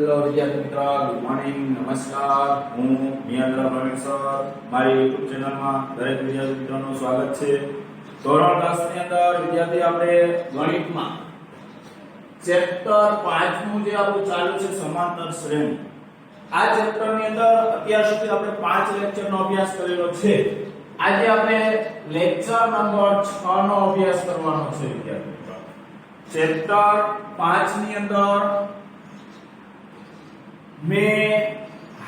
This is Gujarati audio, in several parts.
હેલો વિદ્યાર્થી મિત્રો, ગુડ મોર્નિંગ, નમસ્કાર. હું મિયાન્દ્ર પ્રવીણ સર. મારી YouTube ચેનલમાં દરેક વિદ્યાર્થી મિત્રોનું સ્વાગત છે. ધોરણ 10 ની અંદર વિદ્યાર્થી આપણે ગણિતમાં ચેપ્ટર 5 નું જે આપણું ચાલુ છે સમાંતર શ્રેણી. આ ચેપ્ટર ની અંદર અત્યાર સુધી આપણે 5 લેક્ચરનો અભ્યાસ કરેલો છે. આજે આપણે લેક્ચર નંબર 6 નો અભ્યાસ કરવાનો છે વિદ્યાર્થી મિત્રો. ચેપ્ટર 5 ની અંદર મેં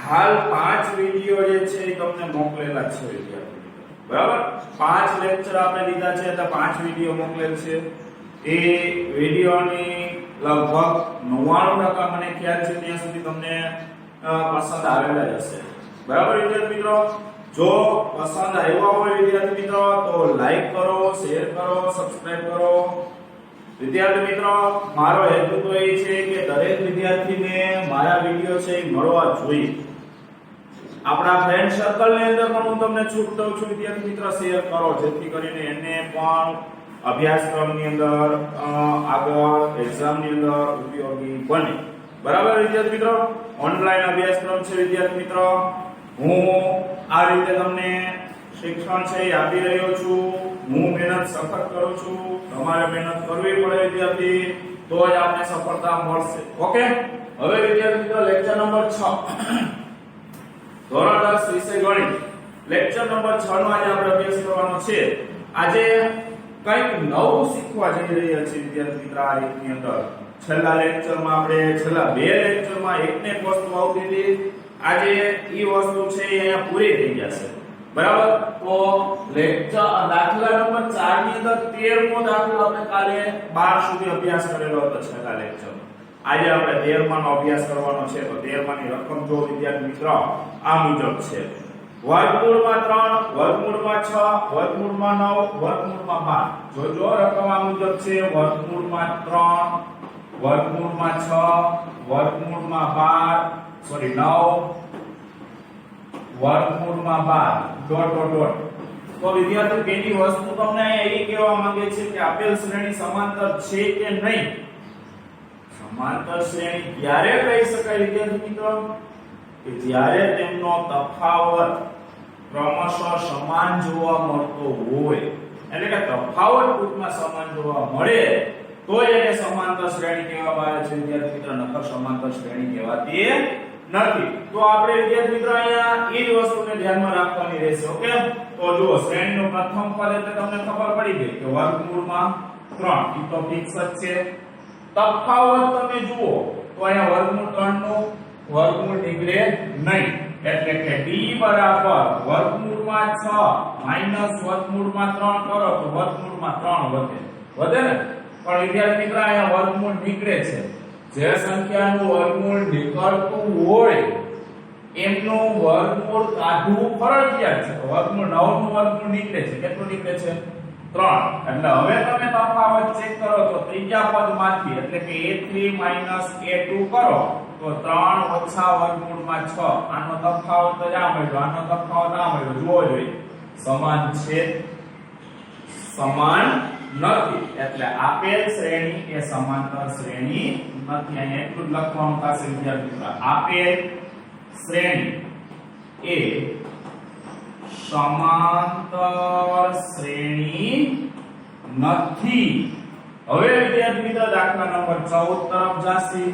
હાલ 5 વિડિયો જે છે એ તમને મોકલેલા છે વિદ્યાર્થી મિત્રો. બરાબર, 5 લેક્ચર આપણે લીધા છે એટલે 5 વિડિયો મોકલેલ છે. એ વિડિયોની લગભગ 99% મને ખ્યાલ છે ત્યાં સુધી તમને પસંદ આવેલા હશે. બરાબર વિદ્યાર્થી મિત્રો, જો પસંદ આવ્યા હોય વિદ્યાર્થી મિત્રો તો લાઈક કરો, શેર કરો, સબસ્ક્રાઇબ કરો. વિદ્યાર્થી મિત્રો, મારો હેતુ તો એ છે કે દરેક વિદ્યાર્થીને મારા વિડિયો છે એ મળવા જોઈએ. આપણા ફ્રેન્ડ સર્કલ ની અંદર પણ હું તમને છૂટ દઉં છું વિદ્યાર્થી મિત્રો, શેર કરો જેથી કરીને એને પણ અભ્યાસક્રમની અંદર આગળ એક્ઝામ ની અંદર ઉપયોગી બને. બરાબર વિદ્યાર્થી મિત્રો, ઓનલાઈન અભ્યાસક્રમ છે વિદ્યાર્થી મિત્રો. હું આ રીતે તમને શિક્ષણ છે એ આપી રહ્યો છું. હું મહેનત સખત કરું છું, તમારે મહેનત કરવી પડે વિદ્યાર્થી, તો જ આપને સફળતા મળશે. ઓકે, હવે વિદ્યાર્થી મિત્રો લેક્ચર નંબર 6 ધોરણ 10 વિષય ગણિત લેક્ચર નંબર 6 નો આજે આપણે અભ્યાસ કરવાનો છે. આજે કંઈક નવું શીખવા જઈ રહ્યા છીએ વિદ્યાર્થી મિત્રો. આ રીતની અંદર છેલ્લા લેક્ચરમાં આપણે છેલ્લા 2 લેક્ચરમાં એકને એક વસ્તુ આવતી હતી. આજે ઈ વસ્તુ છે એ અહીંયા પૂરી થઈ જશે. બરાબર, તો લેક્ચર દાખલા નંબર 4 ની અંદર 13મો દાખલો આપણે કાલે 12 સુધી અભ્યાસ કરેલો હતો છેલ્લા લેક્ચર. આજે આપણે 13મા નો અભ્યાસ કરવાનો છે. તો 13મા ની રકમ જો વિદ્યાર્થી મિત્રો આ મુજબ છે: વર્ગમૂળમાં 3, વર્ગમૂળમાં 6, વર્ગમૂળમાં 9, વર્ગમૂળમાં 12. જો રકમ આ મુજબ છે: વર્ગમૂળમાં 3, વર્ગમૂળમાં 6, વર્ગમૂળમાં 12, સોરી 9, વર્ગમૂળમાં 12 ડોટ ડોટ ડોટ. તો વિદ્યાર્થી પેલી વસ્તુ તમને અહીં એ કહેવા માંગે છે કે આપેલ શ્રેણી સમાંતર છે કે નહીં. સમાંતર શ્રેણી ક્યારે કહી શકાય વિદ્યાર્થી મિત્રો? કે જ્યારે તેમનો તફાવત ક્રમશઃ સમાન જોવા મળતો હોય. એટલે કે તફાવત ટૂંકમાં સમાન જોવા મળે તો એને સમાંતર શ્રેણી કહેવામાં આવે છે વિદ્યાર્થી મિત્રો. નકર સમાંતર શ્રેણી કહેવાતી નથી. તો આપણે વિદ્યાર્થી મિત્રો અહીંયા એ જ વસ્તુને ધ્યાનમાં રાખવાની રહેશે. ઓકે, તો જુઓ શ્રેણીનું પ્રથમ પદ એટલે તમને ખબર પડી ગઈ કે વર્ગમૂળમાં 3 ઈ તો ફિક્સ જ છે. તફાવત તમે જુઓ તો અહીંયા વર્ગમૂળ 3 નું વર્ગમૂળ નીકળે નહીં. એટલે કે d બરાબર વર્ગમૂળમાં 6 માઈનસ વર્ગમૂળમાં 3 કરો તો વર્ગમૂળમાં 3 વધે ને. પણ વિદ્યાર્થી મિત્રો અહીંયા વર્ગમૂળ નીકળે છે. જે સંખ્યાનું વર્ગમૂળ નીકળતું હોય એમનું વર્ગમૂળ કાઢવું ફરજિયાત છે. વર્ગમૂળ 9 નું વર્ગમૂળ નીકળે છે. કેટલું નીકળે છે? 3. એટલે હવે તમે તફાવત ચેક કરો તો ત્રીજા પદમાંથી એટલે કે a3 a2 કરો તો 3 ઓછા વર્ગમૂળમાં 6. આનો તફાવત જ આ મળ્યો, આનો તફાવત આ મળ્યો. જોવો જોઈએ સમાન છે? સમાન નથી. એટલે આપેલ શ્રેણી એ સમાંતર શ્રેણી નથી. અહીંયા એટલું જ લખવાનું થશે વિદ્યાર્થી મિત્રો. આપેલ શ્રેણી એ સમાંતર શ્રેણી નથી. હવે વિદ્યાર્થી મિત્રો દાખલા નંબર 14 તરફ જાસી.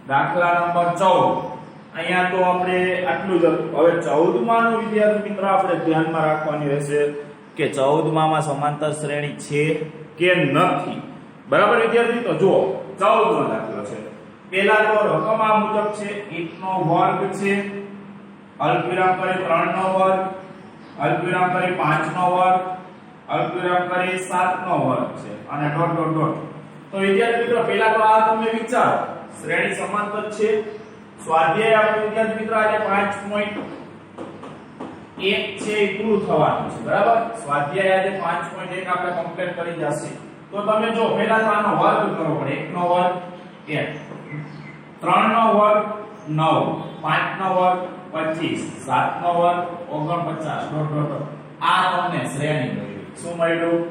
દાખલા નંબર 14 અહીંયા તો આપણે આટલું જ. હવે 14મા નું વિદ્યાર્થી મિત્રો આપણે ધ્યાનમાં રાખવાની રહેશે કે 14માં સમાંતર શ્રેણી છે કે નથી. બરાબર વિદ્યાર્થી, તો જુઓ 14નો દાખલો છે. પહેલા તો રકમ આ મુજબ છે: 1 નો વર્ગ છે, અલ્પવિરામ કરી 3 નો વર્ગ, અલ્પવિરામ કરી 5 નો વર્ગ, અલ્પવિરામ કરી 7 નો વર્ગ છે અને ડોટ ડોટ ડોટ. તો વિદ્યાર્થી મિત્રો પહેલા તો આ તમે વિચારો શ્રેણી સમાંતર છે. સ્વાધ્યાય આપણે વિદ્યાર્થી મિત્રો આજે 5.1 છે એ પૂરું થવાનું છે. બરાબર, સ્વાધ્યાય આજે 5.1 આપણે કમ્પ્લીટ કરી જશે. તો તમે જો પહેલા તો આનો વર્ગ કરવો પડે. 1 નો વર્ગ 1, 3 નો વર્ગ 9, 5 નો વર્ગ 25, 7 નો વર્ગ 49 ડોટ ડોટ. આ તમને શ્રેણી મળી. શું મળ્યું?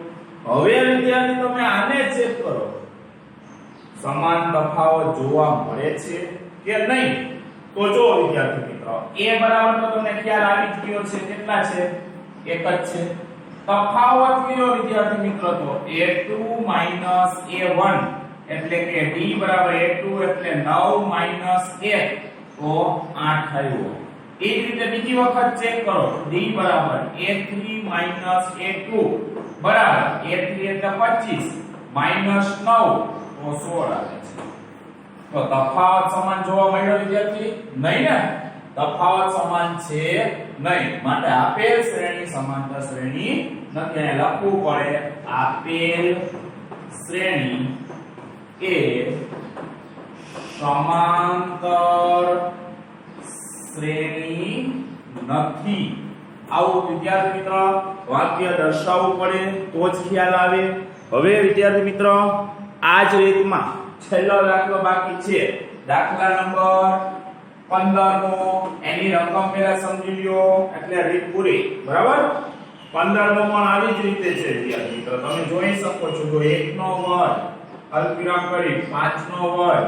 હવે વિદ્યાર્થી તમે આને ચેક કરો. સમાન તફાવત જોવા મળે છે કે નહીં? તો જો વિદ્યાર્થી મિત્રો a બરાબર તો તમને ખ્યાલ આવી જ ગયો છે કેટલા છે? એક જ છે. તફાવત કયો વિદ્યાર્થી મિત્રો? તો a2 a1 એટલે કે d બરાબર a2 એટલે 9 1 તો 8 આવ્યો. એ જ રીતે બીજી વખત ચેક કરો d બરાબર a3 a2 બરાબર a3 એટલે 25 -9 તો 16 આવે છે. તો તફાવત સમાન જોવા મળ્યો વિદ્યાર્થી? નહીં ને? તફાવત સમાન છે નહીં. માટે આપેલ શ્રેણી સમાંતર શ્રેણી નથી. અહીં લખવું પડે આપેલ શ્રેણી એ સમાંતર શ્રેણી નથી. આવું વિદ્યાર્થી મિત્ર વાક્ય દર્શાવવું પડે તો જ ખ્યાલ આવે. હવે વિદ્યાર્થી મિત્ર આ જ રીતમાં છેલ્લો દાખલો બાકી છે. દાખલા નંબર 15 નો એની રકમ પહેલા સમજી લ્યો એટલે રીત પૂરી. બરાબર? 15 નો પણ આવી જ રીતે છે વિદ્યાર્થી મિત્રો. તમે જોઈ શકો છો તો 1 નો વર્ગ અલ્પવિરામ કરી 5 નો વર્ગ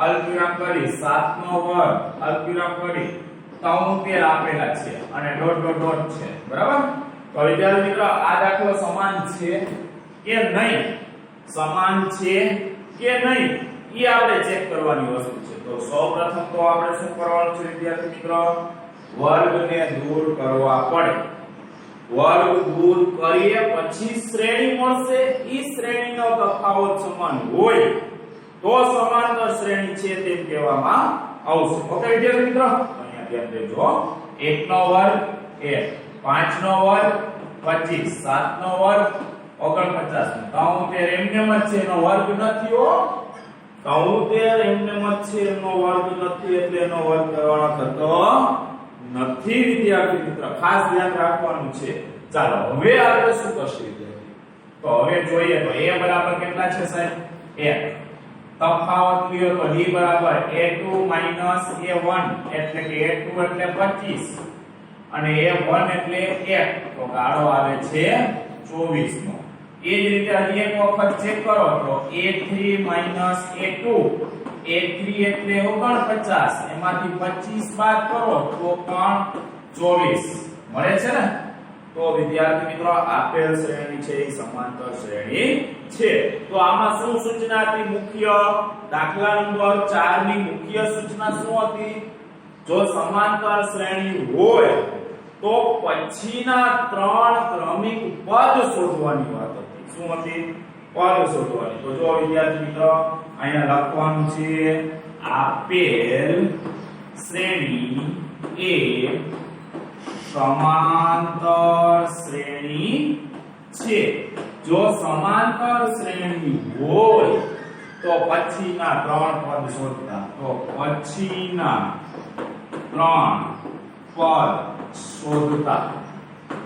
અલ્પવિરામ કરી 7 નો વર્ગ અલ્પવિરામ કરી 73 આપેલા છે અને ડોટ ડોટ ડોટ છે. બરાબર? તો વિદ્યાર્થી મિત્રો આ દાખલો સમાન છે કે નહીં? સમાન છે કે નહીં એ આપણે ચેક કરવાની વસ્તુ છે. તો સૌપ્રથમ તો આપણે શું કરવાનું છે વિદ્યાર્થી મિત્રો? વર્ગને દૂર કરવા પડે. વર્ગ દૂર કરીએ પછી શ્રેણી મળશે. ઈ શ્રેણીનો તફાવત સમાન હોય તો સમાંતર શ્રેણી છે તેમ કહેવામાં આવશે. ઓકે વિદ્યાર્થી મિત્રો અહીંયા ધ્યાન દેજો. 1 નો વર્ગ એ 5 નો વર્ગ 25 7 નો વર્ગ 49 73 એમનેમ જ છે, એનો વર્ગ નથી હો. 73 એમનેમ જ છે, એનો વર્ગ નથી એટલે એનો વર્ગ કરવાનો થતો નથી વિદ્યાર્થી મિત્ર. ખાસ ધ્યાન રાખવાનું છે. ચાલો હવે આપણે શું કરશું વિદ્યાર્થી? તો હવે જોઈએ તો a બરાબર કેટલા છે સાહેબ? 1. તફાવત લ્યો તો d બરાબર a2 a1 એટલે કે a2 એટલે 25 અને a1 એટલે 1 તો ગાળો આવે છે 24 નો. એ જ રીતે હજી એક વખત ચેક કરો તો a3 a2 a3 એટલે 49 એમાંથી 25 બાદ કરો તો પણ 24 મળે છે ને? તો વિદ્યાર્થી મિત્રો આપેલ શ્રેણી છે એ સમાંતર શ્રેણી છે. તો આમાં શું સૂચના હતી મુખ્ય? દાખલા નંબર 4 ની મુખ્ય સૂચના શું હતી? જો સમાંતર શ્રેણી હોય તો પછીના 3 ક્રમિક પદ શોધવાની વાત હતી. શું હતી? પદ શોધવાની. તો જો વિદ્યાર્થી મિત્રો અહીંયા લખવાનું છે આપેલ શ્રેણી એ સમાંતર શ્રેણી છે. જો સમાંતર શ્રેણી હોય તો પછીના 3 પદ શોધતા. તો પછીના 3 પદ શોધતા.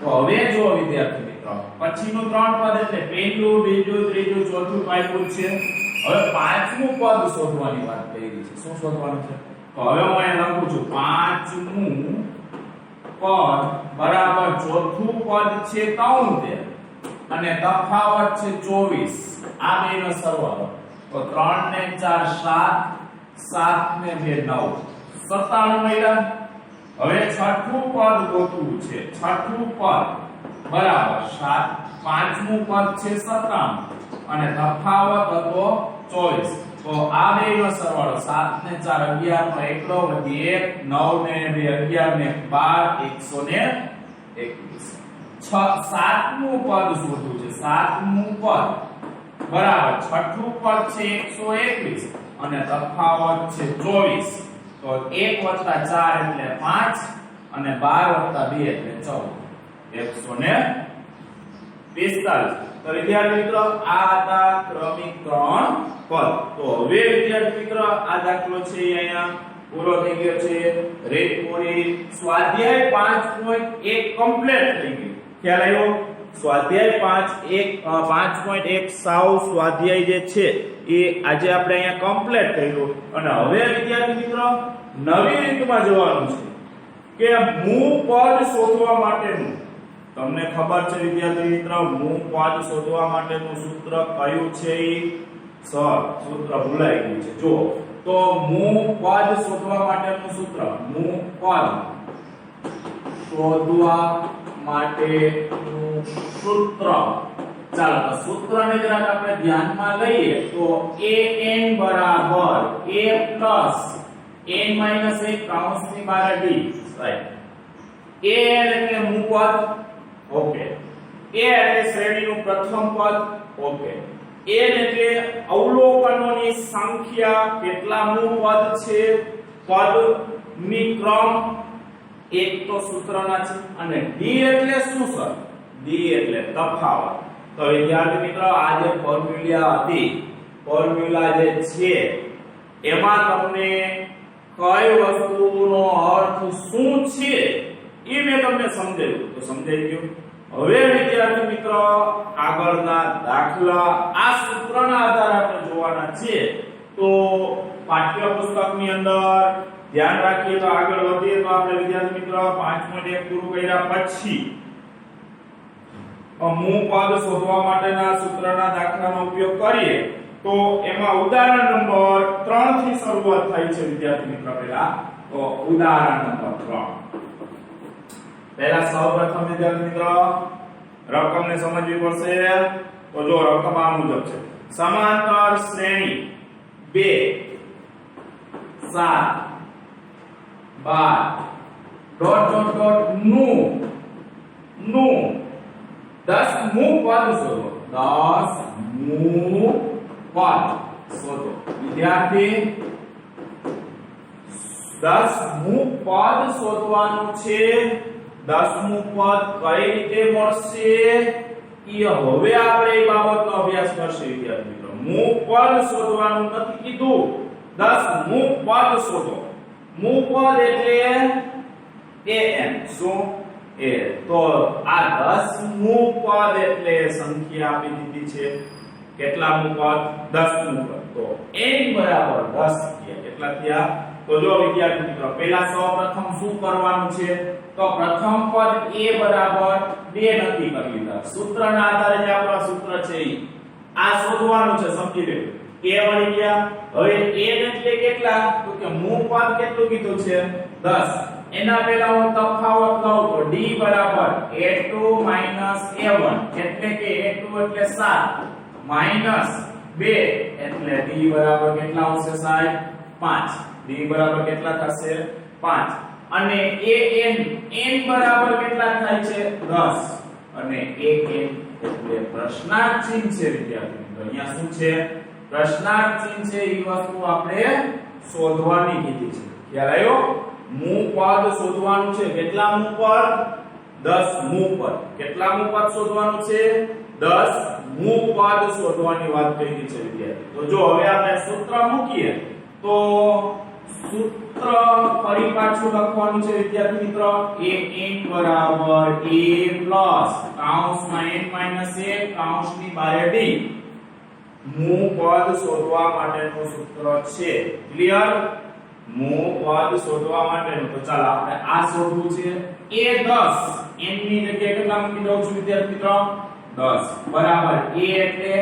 તો હવે જો વિદ્યાર્થી મિત્રો પછીનું 3 પદ એટલે પહેલું બીજું ત્રીજું ચોથું આપ્યું છે. હવે પાંચમું પદ શોધવાની વાત થઈ રહી છે. શું શોધવાનું છે? તો હવે હું અહીં લખું છું પાંચમું પદ બરાબર ચોથું પદ છે 73 અને તફાવત છે 24. આ બેનો સરવાળો. તો 3 ને 4 7 7 ને 2 9 97 મળ્યા. હવે છઠ્ઠું પદ ગોતવું છે. છઠ્ઠું પદ બરાબર 7 પાંચમું પદ છે 97 અને તફાવત હતો 24. તો આ બેનો સરવાળો 7 ને 4 11 નો એકલો વધી 1 9 ને 2 11 ને 12 121. સાતમું પદ શોધવું છે. સાતમું પદ બરાબર છઠ્ઠું પદ છે 121 અને તફાવત છે 24. તો 1 + 4 એટલે 5 અને 12 + 2 એટલે 14 145. તો વિદ્યાર્થી મિત્રો આ હતા ક્રમિક 3 પદ. તો હવે વિદ્યાર્થી મિત્રો આ દાખલો છે અહીંયા પૂરો થઈ ગયો છે. રીત પૂરી. સ્વાધ્યાય 5.1 કમ્પ્લીટ થઈ ગયું. ખ્યાલ આવ્યો? સ્વાધ્યાય 5.1 સાવ સ્વાધ્યાય જે છે એ આજે આપણે અહીંયા કમ્પ્લીટ કર્યું. અને હવે વિદ્યાર્થી મિત્રો નવી રીતમાં જવાનું છે કે મૂળ પદ શોધવા માટેનું. તમને ખબર છે વિદ્યાર્થી મિત્રો મૂળ પદ શોધવા માટેનું સૂત્ર કયું છે? સૂત્ર ભૂલાઈ ગયું છે. જો તો મૂ પદ શોધવા માટેનું સૂત્ર, મૂ પદ શોધવા માટેનું સૂત્ર. ચાલો તો સૂત્રને જરાક આપણે ધ્યાનમાં લઈએ તો an બરાબર a પ્લસ n માઈનસ 1 કૌંસની બહાર d. રાઈટ. a એટલે મૂ પદ. ઓકે. a એટલે શ્રેણીનું પ્રથમ પદ. ઓકે. n એટલે અવલોકનોની સંખ્યા, કેટલા મૂ પદ છે, પદની ક્રમ, એક તો સૂત્રના છે. અને d એટલે શું સર? d એટલે તફાવત. તો વિદ્યાર્થી મિત્રો આ જે ફોર્મ્યુલા હતી, ફોર્મ્યુલા જે છે એમાં તમને કઈ વસ્તુનો અર્થ શું છે એ મેં તમને સમજાવ્યું. તો સમજાઈ ગયું? હવે વિદ્યાર્થી મિત્રો આગળના દાખલા આ સૂત્રના આધારે આપણે જોવાના છે. તો પાઠ્યપુસ્તકની અંદર ધ્યાન રાખીએ તો આગળ વધીએ તો આપણે વિદ્યાર્થી મિત્રો 5.1 પૂરું કર્યા પછી મૂ પદ શોધવા માટેના સૂત્રના દાખલાનો ઉપયોગ કરીએ તો એમાં ઉદાહરણ નંબર 3 થી શરૂઆત થાય છે વિદ્યાર્થી મિત્રો. તો ઉદાહરણ નંબર 3 પહેલા સૌપ્રથમ વિદ્યાર્થી મિત્રો રકમને સમજવી પડશે. તો જો રકમ આ મુજબ છે: સમાંતર શ્રેણી 2 7 12 ડોટ ડોટ ડોટ નું 10 મૂ પદ શોધો. 10 મૂ પદ શોધો. વિદ્યાર્થી 10 મૂ પદ શોધવાનું છે. 10 મૂ પદ કઈ રીતે મળશે એ હવે આપણે એ બાબતનો અભ્યાસ કરશે વિદ્યાર્થી મિત્રો. મૂ પદ શોધવાનું નથી કીધું, 10 મૂ પદ શોધો. મૂ પદ એટલે an. શું? એ તો આ 10 મૂ પદ એટલે સંખ્યા આપી દીધી છે. કેટલા મૂ પદ? 10 મૂ પદ. તો n બરાબર 10 થયા. કેટલા થયા? તો જો વિદ્યાર્થી મિત્રો પહેલા સૌપ્રથમ શું કરવાનું છે? તો પ્રથમ પદ a બરાબર 2 નક્કી કરી લીધા. સૂત્રના આધારે જે આપણા સૂત્ર છે આ શોધવાનું છે. સમજી લે. a મળી ગયા. હવે n એટલે કેટલા? તો કે મૂ પદ કેટલું કીધું છે? 10. એના પહેલા હું તફાવત લઉં તો d બરાબર a2 a1 એટલે કે a2 એટલે 7 માઈનસ 2 એટલે d બરાબર કેટલા આવશે સાહેબ? 5. d બરાબર કેટલા થશે? 5. અને an બરાબર કેટલા થાય છે? 10. અને an એટલે પ્રશ્નાર્થ ચિહ્ન છે વિદ્યાર્થી મિત્રો. અહીંયા શું છે? પ્રશ્નાર્થ ચિહ્ન છે. એ વસ્તુ આપણે શોધવાની કીધી છે. ખ્યાલ આવ્યો? મૂ પદ શોધવાનું છે. કેટલા મૂ પદ? 10 મૂ પદ. કેટલા મૂ પદ શોધવાનું છે? 10 મૂ પદ શોધવાની વાત કરી છે વિદ્યાર્થી. તો જો હવે આપણે સૂત્ર મૂકીએ તો સૂત્ર ફરી પાછું લખવાનું છે વિદ્યાર્થી મિત્રો. an બરાબર a પ્લસ કૌંસમાં n માઈનસ 1 કૌંસની બહાર d. મૂ પદ શોધવા માટેનું સૂત્ર છે. ક્લિયર? મૂ પદ શોધવા માટેનું. તો ચાલો આપણે આ શોધવું છે. a 10 n ની જગ્યાએ કેટલા મૂકી દઉં છું વિદ્યાર્થી મિત્રો? 10 બરાબર a એટલે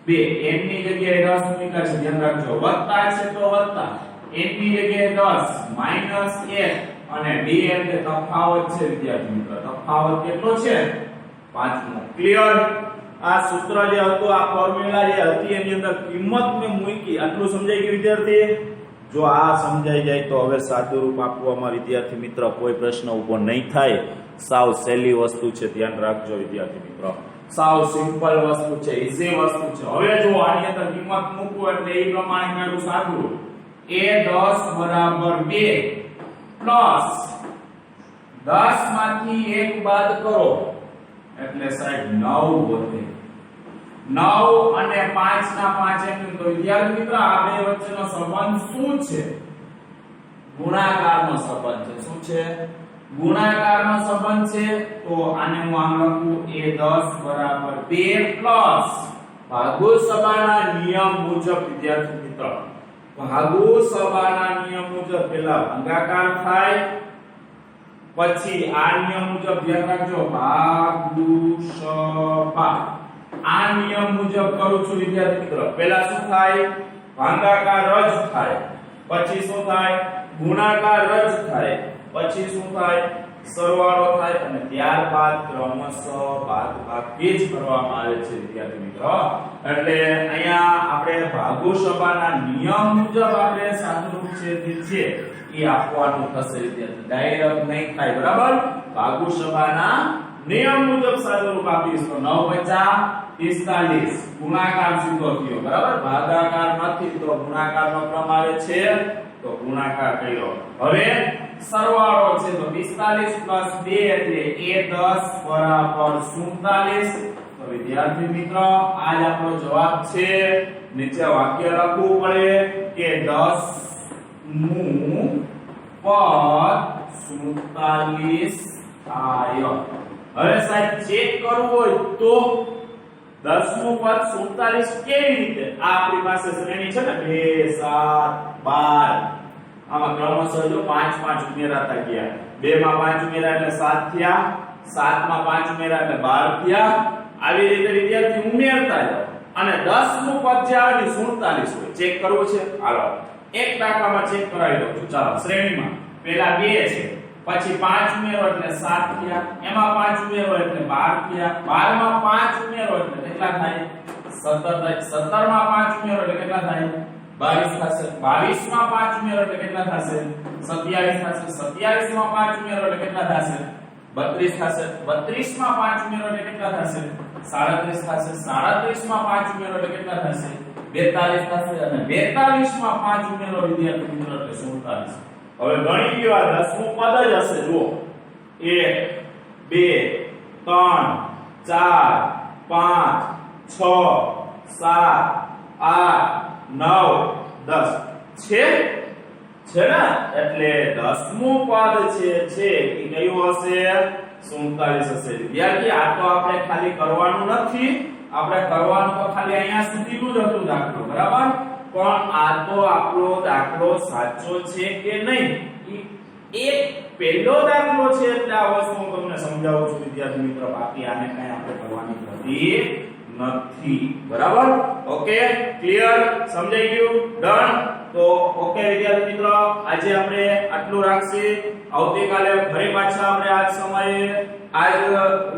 2. n ની જગ્યાએ 10 મૂક્યા છે. ધ્યાન રાખજો. વત્તા છે તો વત્તા. n ની જગ્યાએ 10 માઈનસ 1 અને d એટલે તફાવત છે વિદ્યાર્થી મિત્રો. તફાવત કેટલો છે? 5મો. ક્લિયર? આ સૂત્ર જે હતું, આ ફોર્મ્યુલા જે હતી એની અંદર કિંમત મે મૂકી. આટલું સમજાઈ ગયું વિદ્યાર્થી? જો આ સમજાઈ જાય તો હવે સાદું રૂપ આપવામાં વિદ્યાર્થી મિત્ર કોઈ પ્રશ્ન ઉભો નહીં થાય. સાવ સહેલી વસ્તુ છે. ધ્યાન રાખજો વિદ્યાર્થી મિત્રો. સાવ સિમ્પલ વસ્તુ છે, ઈઝી વસ્તુ છે. હવે જો આની અંદર કિંમત મૂકવું એટલે એ પ્રમાણે મેળવું સાદું. a 10 બરાબર 2 પ્લસ 10 માંથી 1 બાદ કરો એટલે સાહેબ 9 વધે. 9 અને 5 ના 5 એમ. તો વિદ્યાર્થી મિત્રો આ બે વચ્ચેનો સંબંધ શું છે? ગુણાકારનો સંબંધ છે. શું છે? ગુણાકારનો સંબંધ છે. તો આને હું આમ લખું a 10 બરાબર 2 પ્લસ ભાગોસભાના નિયમ મુજબ વિદ્યાર્થી મિત્રો ભાગોસભાના નિયમ મુજબ પહેલા ભાગાકાર થાય પછી આ નિયમ મુજબ ધ્યાન રાખજો ભાગોસભા. આ નિયમ મુજબ કરું છું વિદ્યાર્થી મિત્રો. પહેલા શું થાય? ભાગાકાર રદ થાય, પછી શું થાય? ગુણાકાર રદ થાય, પછી શું થાય? સરવાળો થાય અને ત્યારબાદ ક્રમશઃ બાદબાકી જ કરવામાં આવે છે વિદ્યાર્થી મિત્રો. એટલે અહીંયા આપણે ભાગોસભાના નિયમ મુજબ આપણે સાદુરૂપ છે એ આપવાનું થશે વિદ્યાર્થી, ડાયરેક્ટ નહીં થાય. બરાબર? ભાગોસભાના નિયમ મુજબ સાદુરૂપ આપીશ તો 9 × 45 ગુણાકાર સીધો થયો. બરાબર? ભાગાકાર નથી તો ગુણાકારનો ક્રમ આવે છે તો ગુણાકાર કર્યો. હવે સરવાળો છે તો 45 + 2 એટલે a10 = 47. તો વિદ્યાર્થી મિત્રો આજ આપણો જવાબ છે. નીચે વાક્ય લખવું પડે કે 10 નું પદ 47 આયો. હવે સાહેબ ચેક કરવું હોય તો 10 નું પદ 47 કેવી રીતે? આ આપણી પાસે શ્રેણી છે ને 2 7 12. આમાં ક્રમશઃ જો 5 5 ઉમેરાતા ગયા. 2 માં 5 ઉમેરા એટલે 7 થયા, 7 માં 5 ઉમેરા એટલે 12 થયા. આવી રીતે વિદ્યાર્થી ઉમેરતા જાઓ અને 10 નું પદ જે આવે ને 47 હોય. ચેક કરવું છે? હાલો એક દાખલામાં ચેક કરાવી દઉં છું. ચાલો શ્રેણીમાં પહેલા 2 છે, પછી 5 ઉમેરો એટલે 7 થયા, એમાં 5 ઉમેરો એટલે 12 થયા, 12 માં 5 ઉમેરો એટલે કેટલા થાય? 17 થાય. 17 માં 5 ઉમેરો એટલે કેટલા થાય? 22 થશે. 22 માં 5 ઉમેરો એટલે કેટલા થશે? 27 થશે. 27 માં 5 ઉમેરો એટલે કેટલા થશે? 32 થશે. 32 માં 5 ઉમેરો એટલે કેટલા થશે? 37 થશે. 37 માં 5 ઉમેરો એટલે કેટલા થશે? 42 થશે. અને 42 માં 5 ઉમેરો વિદ્યાર્થી મિત્રો એટલે 47. હવે ગણી લ્યો આ 10 નું પદ જ હશે. જુઓ 1 2 3 4 5 6 7 8 9 10 છે ને? એટલે 10મું પદ છે એ કયું હશે? 47 હશે. વિદ્યાર્થી આ તો આપણે ખાલી કરવાનું નથી, આપણે કરવાનું તો ખાલી અહીંયા સુધીનું જ હતું દાખલો. બરાબર? પણ આ તો આપણો દાખલો સાચો છે કે નહીં એક પહેલો દાખલો છે એટલે આ વસ્તુ હું તમને સમજાવું છું વિદ્યાર્થી મિત્રો. બાકી આને કઈ આપણે કરવાની નથી. બરાબર? Okay, clear? સમજાઈ ગયું? ડન? તો ઓકે વિદ્યાર્થી મિત્રો આજે આપણે આટલું રાખીએ. આવતીકાલે ફરી પાછા આપણે આજ સમયે આજ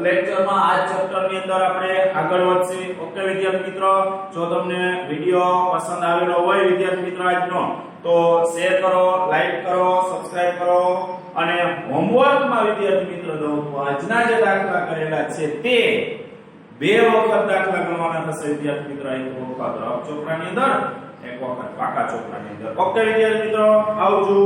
લેક્ચરમાં આજ ચેપ્ટરની અંદર આપણે આગળ વધીએ. ઓકે વિદ્યાર્થી મિત્રો, જો તમને વિડિયો પસંદ આવેલો હોય વિદ્યાર્થી મિત્રો આજનો તો શેર કરો, લાઈક કરો, સબસ્ક્રાઇબ કરો અને હોમવર્કમાં વિદ્યાર્થી મિત્રો જો આજના જે દાખલા કરેલા છે તે 2 વખત દાખલા ગણવાના થશે વિદ્યાર્થી મિત્રો. એક વખત રફ ચોપડાની અંદર, એક વખત પાકા ચોપડાની અંદર. ઓકે વિદ્યાર્થી મિત્રો, આવજો.